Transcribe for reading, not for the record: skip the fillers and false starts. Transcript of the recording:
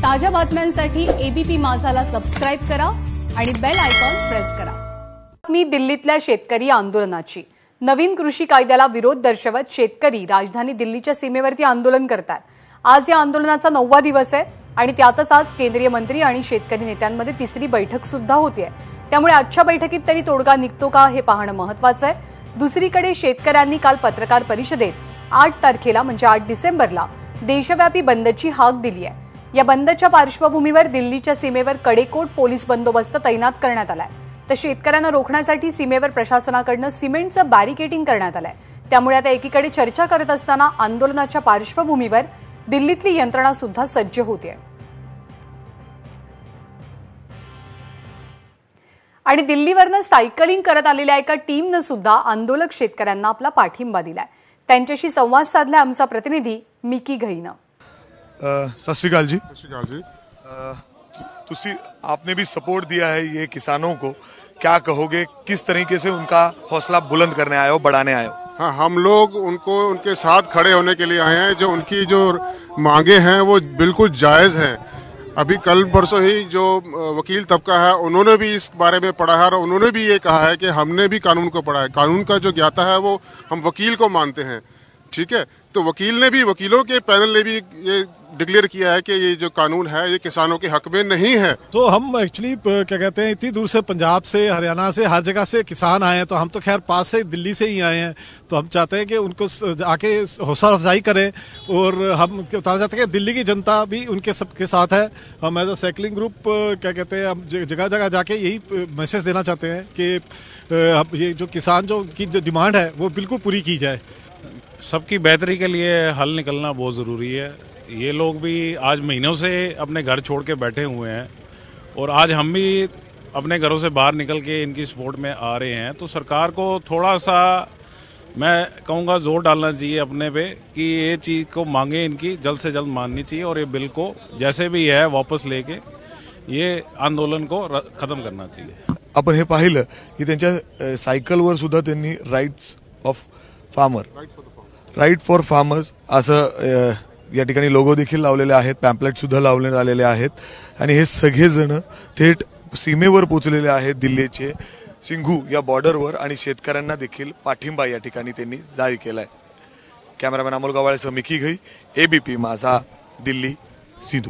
ताज्या बातम्यांसाठी ABP माझाला subscribe करा आणि बेल आयकॉन प्रेस करा। मी दिल्लीतल्या शेतकरी आंदोलनाची नवीन कृषी कायद्याला विरोध दर्शवत शेतकरी राजधानी दिल्लीच्या सीमेवरती आंदोलन करतात। आज या आंदोलनाचा 9वा दिवस आहे आणि त्यातच आज केंद्रीय मंत्री आणि शेतकरी नेत्यांमध्ये तिसरी बैठक सुद्धा होतीये। त्यामुळे आजच्या बैठकीत तरी तोडगा निघतो का हे पाहणं महत्त्वाचं आहे। दुसरीकडे शेतकऱ्यांनी काल पत्रकार परिषदेत 8 तारखेला म्हणजे 8 डिसेंबरला देशव्यापी बंदची हाक दिली आहे। या बंदच्या पार्श्वभूमीवर दिल्लीच्या सीमेवर कडेकोट पोलीस बंदोबस्त तैनात करण्यात आलाय। तर शेतकऱ्यांना रोखण्यासाठी सीमेवर प्रशासनाकडून सिमेंटचं बॅरिकेडिंग करण्यात आलंय। त्यामुळे आता एकीकडे चर्चा करत असताना आंदोलनाच्या पार्श्वभूमीवर दिल्लीतली यंत्रणा सुद्धा सज्ज होते आणि दिल्लीवरनं सायकलिंग करत आलेल्या एका टीमनं सुद्धा आंदोलक शेतकऱ्यांना आपला पाठिंबा दिलाय। त्यांच्याशी संवाद साधलाय आमचा प्रतिनिधी मिकी घईनं। सत श्री अकाल जी। तुसी आपने भी सपोर्ट दिया है ये किसानों को, क्या कहोगे, किस तरीके से उनका हौसला बुलंद करने आए हो, बढ़ाने आए हो? हाँ, हम लोग उनके साथ खड़े होने के लिए आए हैं। जो उनकी जो मांगे हैं वो बिल्कुल जायज हैं। अभी कल परसों ही जो वकील तबका है उन्होंने भी इस बारे में पढ़ा है और उन्होंने भी ये कहा है कि हमने भी कानून को पढ़ा है। कानून का जो ज्ञाता है वो हम वकील को मानते हैं, ठीक है। तो वकीलों के पैनल ने भी ये डिक्लेयर किया है कि ये जो कानून है ये किसानों के हक में नहीं है। तो हम एक्चुअली क्या कहते हैं, इतनी दूर से पंजाब से, हरियाणा से, हर जगह से किसान आए हैं। तो हम तो खैर पास से दिल्ली से ही आए हैं। तो हम चाहते हैं कि उनको आके हौसला अफजाई करें और हम बताना चाहते हैं कि दिल्ली की जनता भी उनके सबके साथ है। हम एज अ साइकिलिंग ग्रुप क्या कहते हैं, हम जगह जगह जाके यही मैसेज देना चाहते हैं कि ये जो किसान की जो डिमांड है वो बिल्कुल पूरी की जाए। सबकी बेहतरी के लिए हल निकलना बहुत ज़रूरी है। ये लोग भी आज महीनों से अपने घर छोड़ के बैठे हुए हैं और आज हम भी अपने घरों से बाहर निकल के इनकी सपोर्ट में आ रहे हैं। तो सरकार को थोड़ा सा मैं कहूँगा जोर डालना चाहिए अपने पे कि ये चीज़ को मांगे इनकी जल्द से जल्द माननी चाहिए और ये बिल को जैसे भी है वापस लेके ये आंदोलन को खत्म करना चाहिए। आपण हे पाहिलं की त्यांच्या सायकलवर सुद्धा त्यांनी rights of farmer, right for farmers असं या ठिकाणी लोगो देखील लावलेले आहेत, पॅम्पलेट सुद्धा लावण्यात आलेले आहेत आणि हे सगळेजण थेट सीमेवर पोहोचलेले आहेत दिल्लीचे सिंघू या बॉर्डरवर आणि शेतकऱ्यांना देखील पाठिंबा या ठिकाणी त्यांनी जारी केलाय। कॅमेरामॅन अमोल गवाळेसह मिकी घई, एबीपी माझा, दिल्ली, सिंधू।